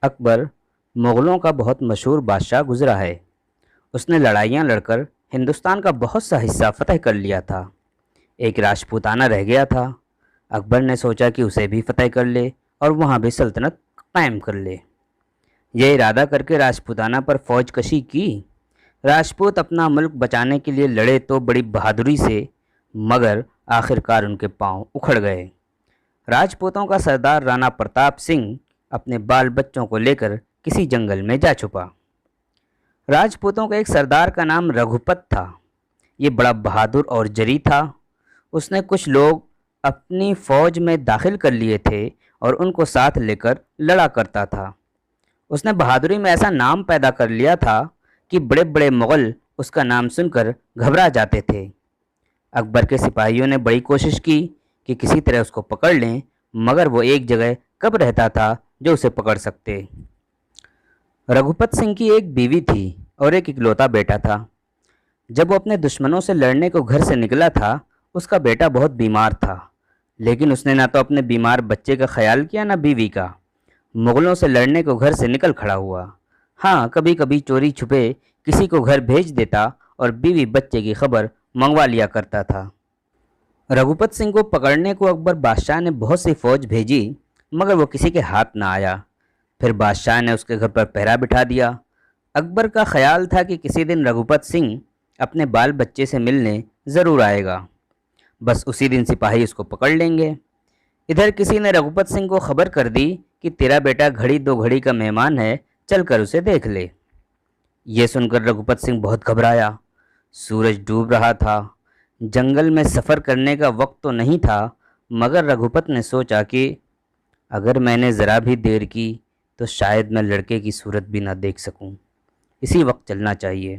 اکبر مغلوں کا بہت مشہور بادشاہ گزرا ہے۔ اس نے لڑائیاں لڑ کر ہندوستان کا بہت سا حصہ فتح کر لیا تھا۔ ایک راجپوتانہ رہ گیا تھا۔ اکبر نے سوچا کہ اسے بھی فتح کر لے اور وہاں بھی سلطنت قائم کر لے۔ یہ ارادہ کر کے راجپوتانہ پر فوج کشی کی۔ راجپوت اپنا ملک بچانے کے لیے لڑے تو بڑی بہادری سے، مگر آخرکار ان کے پاؤں اکھڑ گئے۔ راجپوتوں کا سردار رانا پرتاپ سنگھ اپنے بال بچوں کو لے کر کسی جنگل میں جا چھپا۔ راجپوتوں کے ایک سردار کا نام رگھوپت تھا۔ یہ بڑا بہادر اور جری تھا۔ اس نے کچھ لوگ اپنی فوج میں داخل کر لیے تھے اور ان کو ساتھ لے کر لڑا کرتا تھا۔ اس نے بہادری میں ایسا نام پیدا کر لیا تھا کہ بڑے بڑے مغل اس کا نام سن کر گھبرا جاتے تھے۔ اکبر کے سپاہیوں نے بڑی کوشش کی کہ کسی طرح اس کو پکڑ لیں، مگر وہ ایک جگہ کب رہتا تھا جو اسے پکڑ سکتے۔ رگھوپت سنگھ کی ایک بیوی تھی اور ایک اکلوتا بیٹا تھا۔ جب وہ اپنے دشمنوں سے لڑنے کو گھر سے نکلا تھا، اس کا بیٹا بہت بیمار تھا، لیکن اس نے نہ تو اپنے بیمار بچے کا خیال کیا نہ بیوی کا۔ مغلوں سے لڑنے کو گھر سے نکل کھڑا ہوا۔ ہاں، کبھی کبھی چوری چھپے کسی کو گھر بھیج دیتا اور بیوی بچے کی خبر منگوا لیا کرتا تھا۔ رگھوپت سنگھ کو پکڑنے کو اکبر بادشاہ نے بہت سی فوج بھیجی، مگر وہ کسی کے ہاتھ نہ آیا۔ پھر بادشاہ نے اس کے گھر پر پہرا بٹھا دیا۔ اکبر کا خیال تھا کہ کسی دن رگھوپت سنگھ اپنے بال بچے سے ملنے ضرور آئے گا، بس اسی دن سپاہی اس کو پکڑ لیں گے۔ ادھر کسی نے رگھوپت سنگھ کو خبر کر دی کہ تیرا بیٹا گھڑی دو گھڑی کا مہمان ہے، چل کر اسے دیکھ لے۔ یہ سن کر رگھوپت سنگھ بہت گھبرایا۔ سورج ڈوب رہا تھا۔ جنگل میں سفر کرنے کا وقت تو نہیں تھا، مگر رگھوپت نے سوچا کہ اگر میں نے ذرا بھی دیر کی تو شاید میں لڑکے کی صورت بھی نہ دیکھ سکوں۔ اسی وقت چلنا چاہیے۔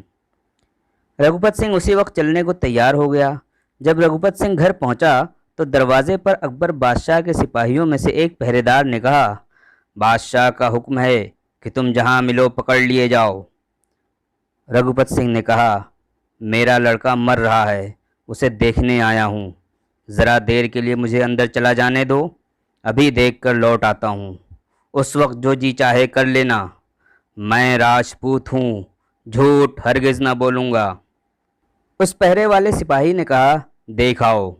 رگھوپت سنگھ اسی وقت چلنے کو تیار ہو گیا۔ جب رگھوپت سنگھ گھر پہنچا تو دروازے پر اکبر بادشاہ کے سپاہیوں میں سے ایک پہرے دار نے کہا، بادشاہ کا حکم ہے کہ تم جہاں ملو پکڑ لیے جاؤ۔ رگھوپت سنگھ نے کہا، میرا لڑکا مر رہا ہے، اسے دیکھنے آیا ہوں، ذرا دیر کے لیے مجھے اندر چلا جانے دو، ابھی دیکھ کر لوٹ آتا ہوں، اس وقت جو جی چاہے کر لینا، میں راجپوت ہوں، جھوٹ ہرگز نہ بولوں گا۔ اس پہرے والے سپاہی نے کہا، دیکھ آؤ۔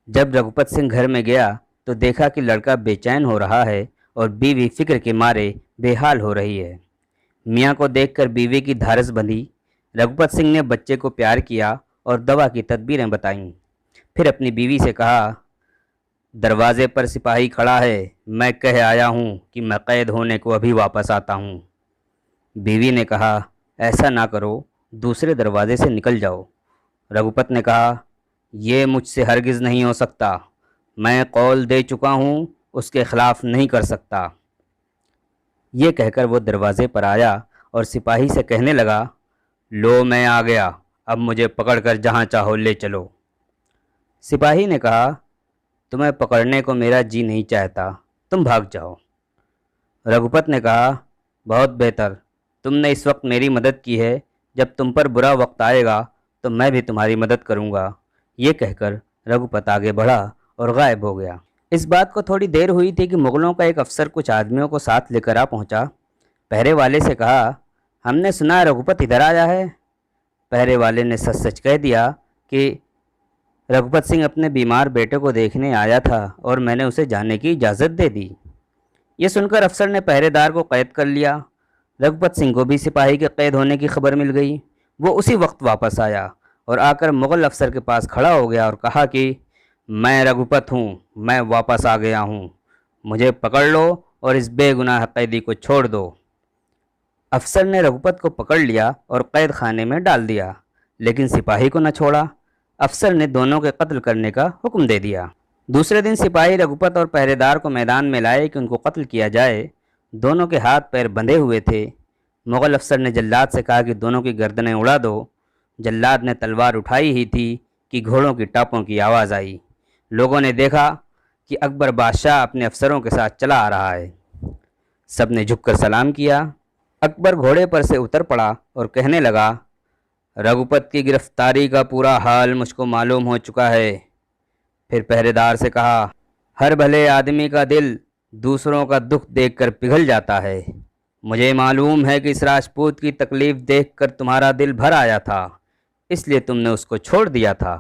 جب رگھوپت سنگھ گھر میں گیا تو دیکھا کہ لڑکا بے چین ہو رہا ہے اور بیوی فکر کے مارے بے حال ہو رہی ہے۔ میاں کو دیکھ کر بیوی کی دھارس بندھی۔ رگھوپت سنگھ نے بچے کو پیار کیا اور دوا کی تدبیریں بتائیں۔ پھر اپنی بیوی سے کہا، دروازے پر سپاہی کھڑا ہے، میں کہہ آیا ہوں کہ میں قید ہونے کو ابھی واپس آتا ہوں۔ بیوی نے کہا، ایسا نہ کرو، دوسرے دروازے سے نکل جاؤ۔ رگھوپت نے کہا، یہ مجھ سے ہرگز نہیں ہو سکتا، میں قول دے چکا ہوں، اس کے خلاف نہیں کر سکتا۔ یہ کہہ کر وہ دروازے پر آیا اور سپاہی سے کہنے لگا، لو میں آ گیا، اب مجھے پکڑ کر جہاں چاہو لے چلو۔ سپاہی نے کہا، تمہیں پکڑنے کو میرا جی نہیں چاہتا، تم بھاگ جاؤ۔ رگھوپت نے کہا، بہت بہتر، تم نے اس وقت میری مدد کی ہے، جب تم پر برا وقت آئے گا تو میں بھی تمہاری مدد کروں گا۔ یہ کہہ کر رگھوپت آگے بڑھا اور غائب ہو گیا۔ اس بات کو تھوڑی دیر ہوئی تھی کہ مغلوں کا ایک افسر کچھ آدمیوں کو ساتھ لے کر آ پہنچا۔ پہرے والے سے کہا، ہم نے سنا ہے رگھوپت ادھر آیا ہے۔ پہرے والے نے سچ سچ کہہ دیا کہ رگھوپت سنگھ اپنے بیمار بیٹے کو دیکھنے آیا تھا اور میں نے اسے جانے کی اجازت دے دی۔ یہ سن کر افسر نے پہرے دار کو قید کر لیا۔ رگھوپت سنگھ کو بھی سپاہی کے قید ہونے کی خبر مل گئی۔ وہ اسی وقت واپس آیا اور آ کر مغل افسر کے پاس کھڑا ہو گیا اور کہا کہ میں رگھوپت ہوں، میں واپس آ گیا ہوں، مجھے پکڑ لو اور اس بے گناہ قیدی کو چھوڑ دو۔ افسر نے رگھوپت کو پکڑ لیا اور قید خانے میں ڈال دیا، لیکن سپاہی کو نہ چھوڑا۔ افسر نے دونوں کے قتل کرنے کا حکم دے دیا۔ دوسرے دن سپاہی رگھوپت اور پہرے دار کو میدان میں لائے کہ ان کو قتل کیا جائے۔ دونوں کے ہاتھ پیر بندھے ہوئے تھے۔ مغل افسر نے جلاد سے کہا کہ دونوں کی گردنیں اڑا دو۔ جلاد نے تلوار اٹھائی ہی تھی کہ گھوڑوں کی ٹاپوں کی آواز آئی۔ لوگوں نے دیکھا کہ اکبر بادشاہ اپنے افسروں کے ساتھ چلا آ رہا ہے۔ سب نے جھک کر سلام کیا۔ اکبر گھوڑے پر سے اتر پڑا اور کہنے لگا، رگھوپت کی گرفتاری کا پورا حال مجھ کو معلوم ہو چکا ہے۔ پھر پہرے دار سے کہا، ہر بھلے آدمی کا دل दूसरों का दुख देखकर पिघल जाता है। मुझे मालूम है कि इस राजपूत की तकलीफ़ देखकर तुम्हारा दिल भर आया था, इसलिए तुमने उसको छोड़ दिया था।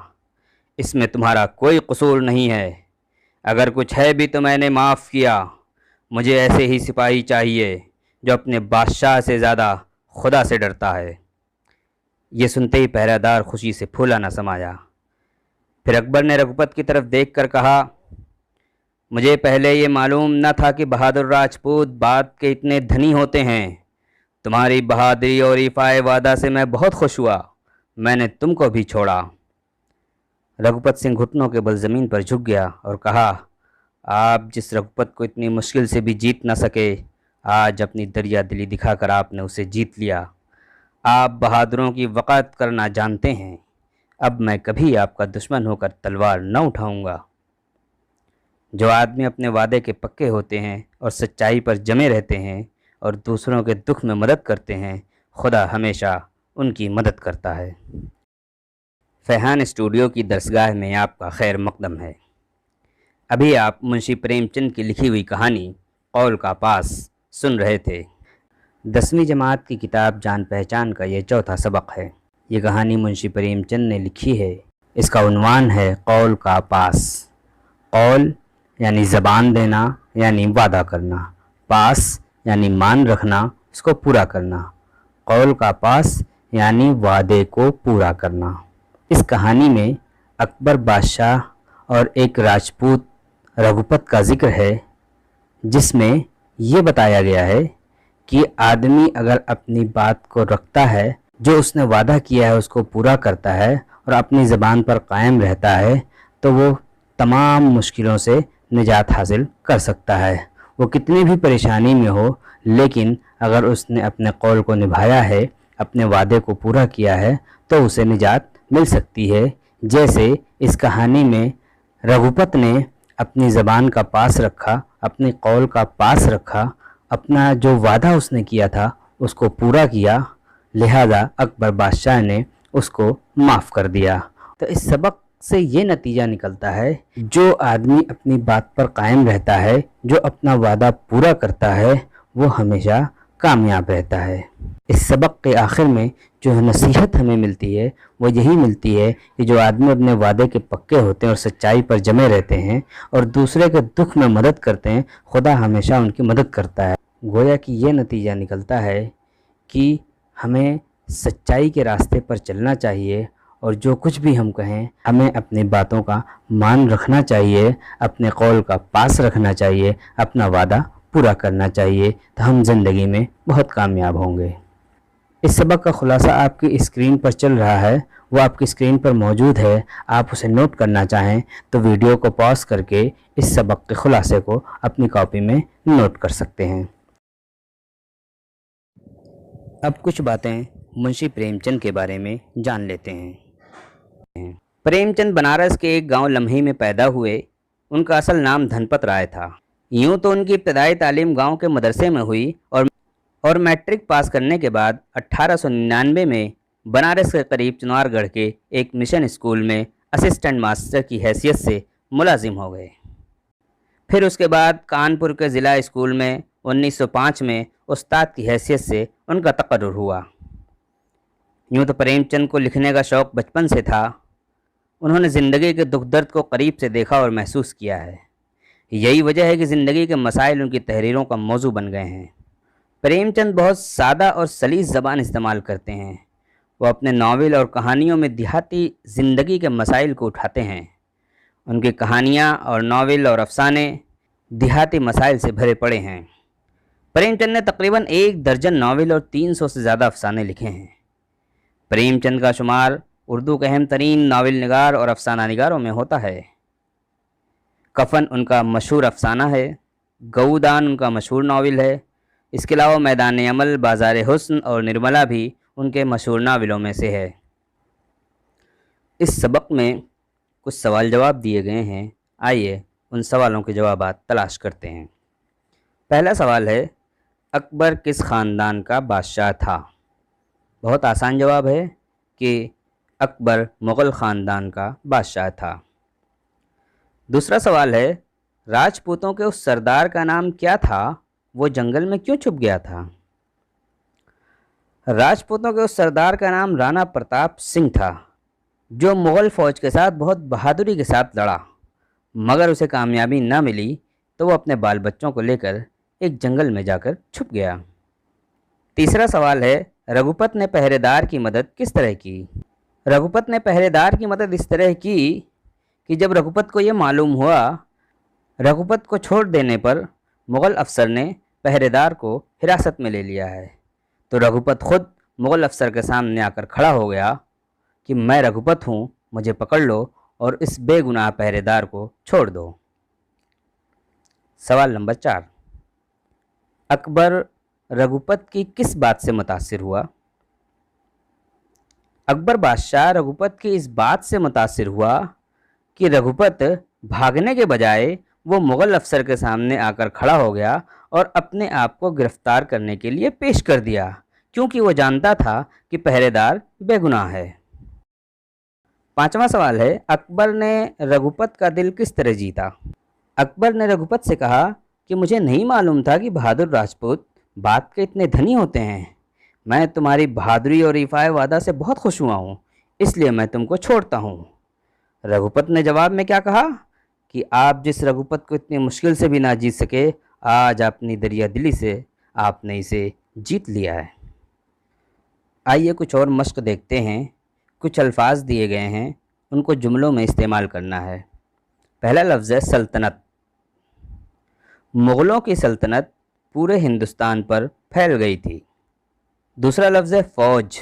इसमें तुम्हारा कोई कसूर नहीं है। अगर कुछ है भी तो मैंने माफ़ किया। मुझे ऐसे ही सिपाही चाहिए जो अपने बादशाह से ज़्यादा खुदा से डरता है। ये सुनते ही पहरेदार खुशी से फूला न समाया। फिर अकबर ने रघुपत की तरफ देखकर कहा, मुझे पहले ये मालूम न था कि बहादुर राजपूत बात के इतने धनी होते हैं। तुम्हारी बहादुरी और इफ़ाए वादा से मैं बहुत खुश हुआ। मैंने तुमको भी छोड़ा। रघुपत सिंह घुटनों के बल ज़मीन पर झुक गया और कहा, आप जिस रघुपत को इतनी मुश्किल से भी जीत न सके, आज अपनी दरिया दिली दिखाकर आपने उसे जीत लिया। आप बहादुरों की वक़ात करना जानते हैं। अब मैं कभी आपका दुश्मन होकर तलवार न उठाऊंगा। जो आदमी अपने वादे के पक्के होते हैं और सच्चाई पर जमे रहते हैं और दूसरों के दुख में मदद करते हैं, खुदा हमेशा उनकी मदद करता है। फैहान स्टूडियो की दरसगाह में आपका खैर मकदम है। अभी आप मुंशी प्रेमचंद की लिखी हुई कहानी कौल का पास सुन रहे थे। 10वीं जमात की किताब जान पहचान का ये चौथा सबक है। ये कहानी मुंशी प्रेमचंद ने लिखी है। इसका उन्वान है कौल का पास। कौल यानी ज़बान देना, यानी वादा करना। पास यानी मान रखना, उसको पूरा करना। कौल का पास यानी वादे को पूरा करना। इस कहानी में अकबर बादशाह और एक राजपूत रघुपत का जिक्र है, जिसमें ये बताया गया है कि आदमी अगर अपनी बात को रखता है, जो उसने वादा किया है उसको पूरा करता है और अपनी ज़बान पर कायम रहता है, तो वो तमाम मुश्किलों से निजात हासिल कर सकता है। वो कितनी भी परेशानी में हो, लेकिन अगर उसने अपने कौल को निभाया है, अपने वादे को पूरा किया है, तो उसे निजात मिल सकती है। जैसे इस कहानी में रघुपत ने अपनी ज़बान का पास रखा, अपने कौल का पास रखा, अपना जो वादा उसने किया था उसको पूरा किया, लिहाजा अकबर बादशाह ने उसको माफ़ कर दिया। तो इस सबक से ये नतीजा निकलता है, जो आदमी अपनी बात पर कायम रहता है, जो अपना वादा पूरा करता है, वो हमेशा कामयाब रहता है। इस सबक के आखिर में जो नसीहत हमें मिलती है वो यही मिलती है कि जो आदमी अपने वादे के पक्के होते हैं और सच्चाई पर जमे रहते हैं और दूसरे के दुख में मदद करते हैं, खुदा हमेशा उनकी मदद करता है। गोया कि ये नतीजा निकलता है कि हमें सच्चाई के रास्ते पर चलना चाहिए और जो कुछ भी हम कहें, हमें अपनी बातों का मान रखना चाहिए, अपने कौल का पास रखना चाहिए, अपना वादा पूरा करना चाहिए, तो हम ज़िंदगी में बहुत कामयाब होंगे। इस सबक का खुलासा आपकी स्क्रीन पर चल रहा है, वो आपकी स्क्रीन पर मौजूद है। आप उसे नोट करना चाहें तो वीडियो को पॉज करके इस सबक के खुलासे को अपनी कॉपी में नोट कर सकते हैं। अब कुछ बातें मुंशी प्रेमचंद के बारे में जान लेते हैं। प्रेमचंद बनारस के एक गांव लम्ही में पैदा हुए। उनका असल नाम धनपत राय था। यूँ तो उनकी इब्तदाई तालीम गांव के मदरसे में हुई और मैट्रिक पास करने के बाद 1899 में बनारस के करीब चुनारगढ़ के एक मिशन स्कूल में असिस्टेंट मास्टर की हैसियत से मुलाजिम हो गए। फिर उसके बाद कानपुर के ज़िला स्कूल में 1905 में उस्ताद की हैसियत से उनका तकर्रुर हुआ। यूँ तो प्रेमचंद को लिखने का शौक़ बचपन से था। उन्होंने ज़िंदगी के दुख दर्द को करीब से देखा और महसूस किया है। यही वजह है कि ज़िंदगी के मसाइल उनकी तहरीरों का मौजू बन गए हैं। प्रेमचंद बहुत सादा और सलीस ज़बान इस्तेमाल करते हैं। वो अपने नावल और कहानियों में देहाती ज़िंदगी के मसाइल को उठाते हैं। उनकी कहानियाँ और नावल और अफसाने देहाती मसाइल से भरे पड़े हैं। प्रेमचंद ने तकरीबन 1 दर्जन नावल और 300 से ज़्यादा अफसाने लिखे हैं। प्रेमचंद का शुमार उर्दू के अहम तरीन नावल निगार और अफसाना निगारों में होता है। कफन उनका मशहूर अफसाना है। गऊदान उनका मशहूर नावल है। इसके अलावा मैदान अमल, बाज़ार हुस्न और निर्मला भी उनके मशहूर नावलों में से है। इस सबक में कुछ सवाल जवाब दिए गए हैं। आइए उन सवालों के जवाब तलाश करते हैं। पहला सवाल है, अकबर किस ख़ानदान का बादशाह था? बहुत आसान जवाब है कि अकबर मुग़ल ख़ानदान का बादशाह था। दूसरा सवाल है, राजपूतों के उस सरदार का नाम क्या था? वो जंगल में क्यों छुप गया था? राजपूतों के उस सरदार का नाम राणा प्रताप सिंह था, जो मुग़ल फ़ौज के साथ बहुत बहादुरी के साथ लड़ा। मगर उसे कामयाबी न मिली तो वो अपने बाल बच्चों को लेकर एक जंगल में जाकर छुप गया। तीसरा सवाल है, रघुपत ने पहरेदार की मदद किस तरह की? रघुपत ने पहरेदार की मदद इस तरह की कि जब रघुपत को ये मालूम हुआ रघुपत को छोड़ देने पर मुग़ल अफसर ने पहरेदार को हिरासत में ले लिया है, तो रघुपत खुद मुग़ल अफसर के सामने आकर खड़ा हो गया कि मैं रघुपत हूँ, मुझे पकड़ लो और इस बेगुनाह पहरेदार को छोड़ दो। सवाल नंबर 4, अकबर रघुपत की किस बात से मुतासिर हुआ? अकबर बादशाह रघुपत की इस बात से मुतासिर हुआ कि रघुपत भागने के बजाय वो मुग़ल अफसर के सामने आकर खड़ा हो गया और अपने आप को गिरफ्तार करने के लिए पेश कर दिया, क्योंकि वो जानता था कि पहरेदार बेगुनाह है। पांचवा सवाल है, अकबर ने रघुपत का दिल किस तरह जीता? अकबर ने रघुपत से कहा कि मुझे नहीं मालूम था कि बहादुर राजपूत बात के इतने धनी होते हैं। मैं तुम्हारी बहादुरी और इफ़ाए वादा से बहुत खुश हुआ हूँ, इसलिए मैं तुमको छोड़ता हूँ। रघुपत ने जवाब में क्या कहा कि आप जिस रघुपत को इतनी मुश्किल से भी ना जीत सके, आज अपनी दरिया दिली से आपने इसे जीत लिया है। आइए कुछ और मश्क देखते हैं। कुछ अल्फाज दिए गए हैं, उनको जुमलों में इस्तेमाल करना है। पहला लफ्ज़ है सल्तनत। मुग़लों की सल्तनत पूरे हिंदुस्तान पर फैल गई थी। दूसरा लफ्ज़ है फ़ौज।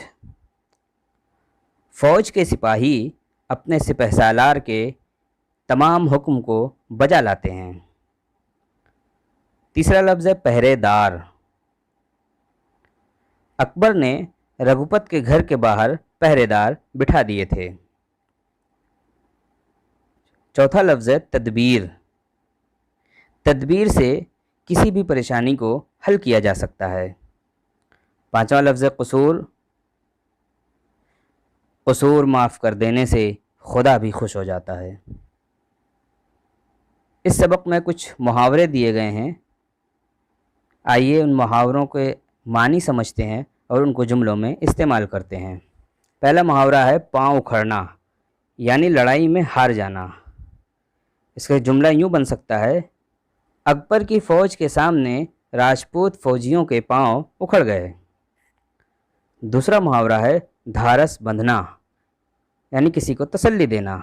फ़ौज के सिपाही अपने सिपहसालार के तमाम हुक्म को बजा लाते हैं। तीसरा लफ्ज़ है पहरेदार। अकबर ने रघुपत के घर के बाहर पहरेदार बिठा दिए थे। चौथा लफ्ज़ है तदबीर। तदबीर से किसी भी परेशानी को हल किया जा सकता है। पांचवा लफ्ज़ है कसूर। कसूर माफ़ कर देने से खुदा भी खुश हो जाता है। इस सबक में कुछ मुहावरे दिए गए हैं, आइए उन मुहावरों के मानी समझते हैं और उनको जुमलों में इस्तेमाल करते हैं। पहला मुहावरा है पाँव उखड़ना, यानी लड़ाई में हार जाना। इसका जुमला यूँ बन सकता है, अकबर की फ़ौज के सामने राजपूत फ़ौजियों के पाँव उखड़ गए। दूसरा मुहावरा है धारस बंधना, यानी किसी को तसल्ली देना।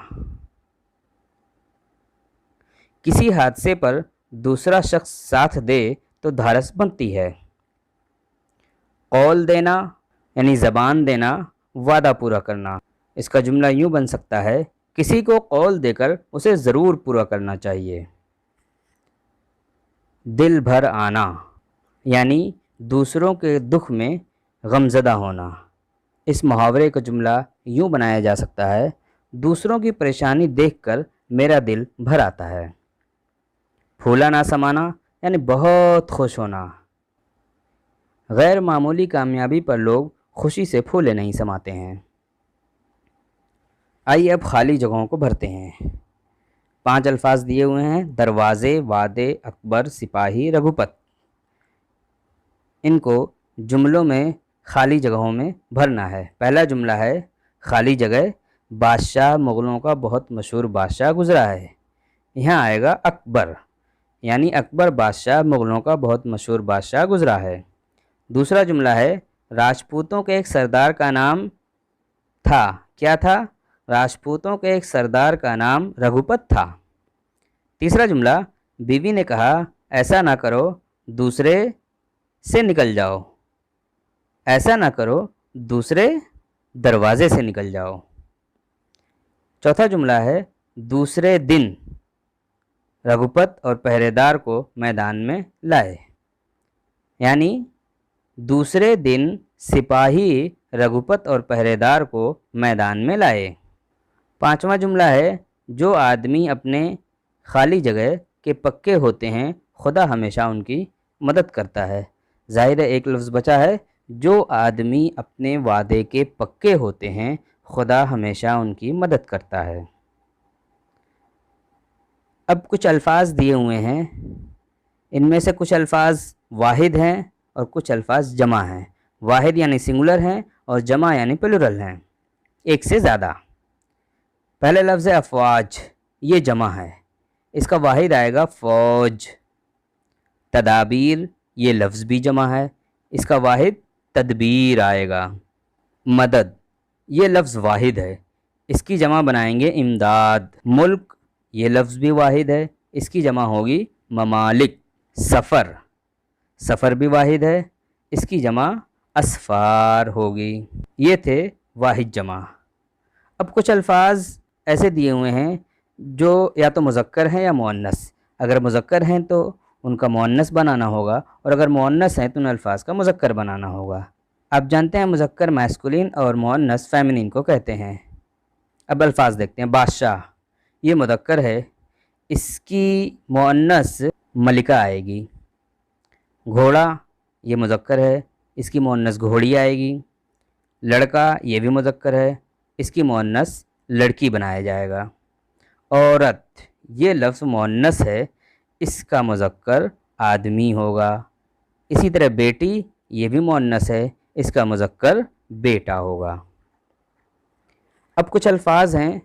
किसी हादसे पर दूसरा शख्स साथ दे तो धारस बनती है। कौल देना, यानी ज़बान देना, वादा पूरा करना। इसका जुमला यूँ बन सकता है, किसी को कौल देकर उसे ज़रूर पूरा करना चाहिए। दिल भर आना, यानी दूसरों के दुख में गमज़दा होना। इस मुहावरे का जुमला यूँ बनाया जा सकता है, दूसरों की परेशानी देखकर मेरा दिल भर आता है। फूला ना समाना, यानी बहुत खुश होना। गैर मामूली कामयाबी पर लोग खुशी से फूले नहीं समाते हैं। आइए अब खाली जगहों को भरते हैं। 5 अल्फाज दिए हुए हैं, दरवाज़े, वादे, अकबर, सिपाही, रघुपत। इनको जुमलों में खाली जगहों में भरना है। पहला जुमला है खाली जगह, बादशाह मुग़लों का बहुत मशहूर बादशाह गुज़रा है। यहाँ आएगा अकबर, यानी अकबर बादशाह मुग़लों का बहुत मशहूर बादशाह गुज़रा है। दूसरा जुमला है राजपूतों के एक सरदार का नाम था। क्या था? राजपूतों के एक सरदार का नाम रघुपत था। तीसरा जुमला, बीवी ने कहा ऐसा ना करो, दूसरे से निकल जाओ। ऐसा ना करो, दूसरे दरवाजे से निकल जाओ। चौथा जुमला है दूसरे दिन रघुपत और पहरेदार को मैदान में लाए, यानी दूसरे दिन सिपाही रघुपत और पहरेदार को मैदान में लाए। पांचवा जुमला है जो आदमी अपने खाली जगह के पक्के होते हैं, खुदा हमेशा उनकी मदद करता है। ज़ाहिर है एक लफ्ज़ बचा है, जो आदमी अपने वादे के पक्के होते हैं, खुदा हमेशा उनकी मदद करता है। اب کچھ الفاظ دیے ہوئے ہیں، ان میں سے کچھ الفاظ واحد ہیں اور کچھ الفاظ جمع ہیں۔ واحد یعنی سنگولر ہیں اور جمع یعنی پلورل ہیں، ایک سے زیادہ۔ پہلے لفظ ہے افواج، یہ جمع ہے، اس کا واحد آئے گا فوج۔ تدابیر، یہ لفظ بھی جمع ہے، اس کا واحد تدبیر آئے گا۔ مدد، یہ لفظ واحد ہے، اس کی جمع بنائیں گے امداد۔ ملک، یہ لفظ بھی واحد ہے، اس کی جمع ہوگی ممالک۔ سفر، سفر بھی واحد ہے، اس کی جمع اسفار ہوگی۔ یہ تھے واحد جمع۔ اب کچھ الفاظ ایسے دیے ہوئے ہیں جو یا تو مذکر ہیں یا مؤنث۔ اگر مذکر ہیں تو ان کا مؤنث بنانا ہوگا، اور اگر مؤنث ہیں تو ان الفاظ کا مذکر بنانا ہوگا۔ آپ جانتے ہیں مذکر میسکولین اور مؤنث فیمنین کو کہتے ہیں۔ اب الفاظ دیکھتے ہیں۔ بادشاہ، یہ مذکر ہے، اس کی مؤنث ملکہ آئے گی۔ گھوڑا، یہ مذکر ہے، اس کی مؤنث گھوڑی آئے گی۔ لڑکا، یہ بھی مذکر ہے، اس کی مؤنث لڑکی بنایا جائے گا۔ عورت، یہ لفظ مؤنث ہے، اس کا مذکر آدمی ہوگا۔ اسی طرح بیٹی، یہ بھی مؤنث ہے، اس کا مذکر بیٹا ہوگا۔ اب کچھ الفاظ ہیں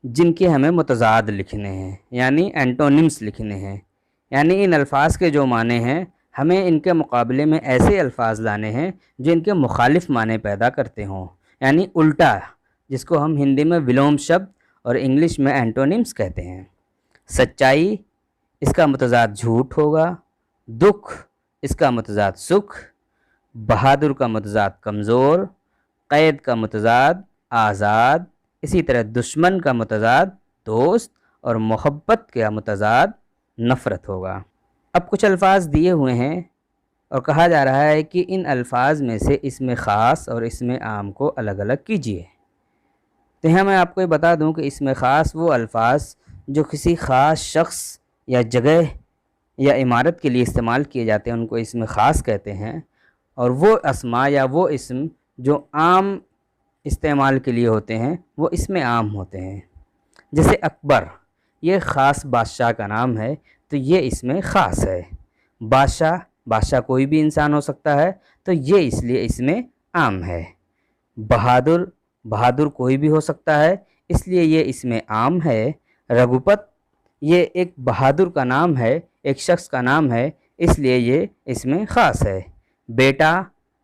جن کے ہمیں متضاد لکھنے ہیں، یعنی اینٹونمز لکھنے ہیں، یعنی ان الفاظ کے جو معنی ہیں ہمیں ان کے مقابلے میں ایسے الفاظ لانے ہیں جو ان کے مخالف معنی پیدا کرتے ہوں، یعنی الٹا، جس کو ہم ہندی میں ولوم شبد اور انگلش میں اینٹونمز کہتے ہیں۔ سچائی، اس کا متضاد جھوٹ ہوگا۔ دکھ، اس کا متضاد سکھ۔ بہادر کا متضاد کمزور۔ قید کا متضاد آزاد۔ اسی طرح دشمن کا متضاد دوست، اور محبت کا متضاد نفرت ہوگا۔ اب کچھ الفاظ دیے ہوئے ہیں اور کہا جا رہا ہے کہ ان الفاظ میں سے اسم خاص اور اسم عام کو الگ الگ کیجیے۔ تو یہاں میں آپ کو یہ بتا دوں کہ اسم خاص وہ الفاظ جو کسی خاص شخص یا جگہ یا عمارت کے لیے استعمال کیے جاتے ہیں ان کو اسم خاص کہتے ہیں، اور وہ اسما یا وہ اسم جو عام استعمال کے لیے ہوتے ہیں وہ اسم عام ہوتے ہیں۔ جیسے اکبر، یہ خاص بادشاہ کا نام ہے تو یہ اسم خاص ہے۔ بادشاہ کوئی بھی انسان ہو سکتا ہے تو یہ اس لیے اسم عام ہے۔ بہادر کوئی بھی ہو سکتا ہے اس لیے یہ اسم عام ہے۔ رگھوپت، یہ ایک بہادر کا نام ہے، ایک شخص کا نام ہے، اس لیے یہ اسم خاص ہے۔ بیٹا،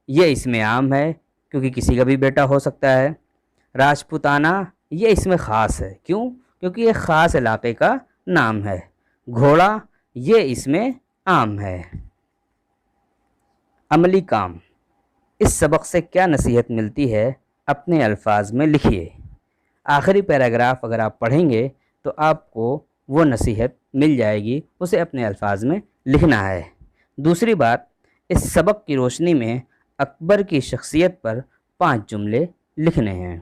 یہ اسم عام ہے کیونکہ کسی کا بھی بیٹا ہو سکتا ہے۔ راجپوتانہ، یہ اسم خاص ہے، کیونکہ یہ خاص علاقے کا نام ہے۔ گھوڑا، یہ اسم عام ہے۔ عملی کام، اس سبق سے کیا نصیحت ملتی ہے اپنے الفاظ میں لکھیے۔ آخری پیراگراف اگر آپ پڑھیں گے تو آپ کو وہ نصیحت مل جائے گی، اسے اپنے الفاظ میں لکھنا ہے۔ دوسری بات، اس سبق کی روشنی میں اکبر کی شخصیت پر 5 جملے لکھنے ہیں۔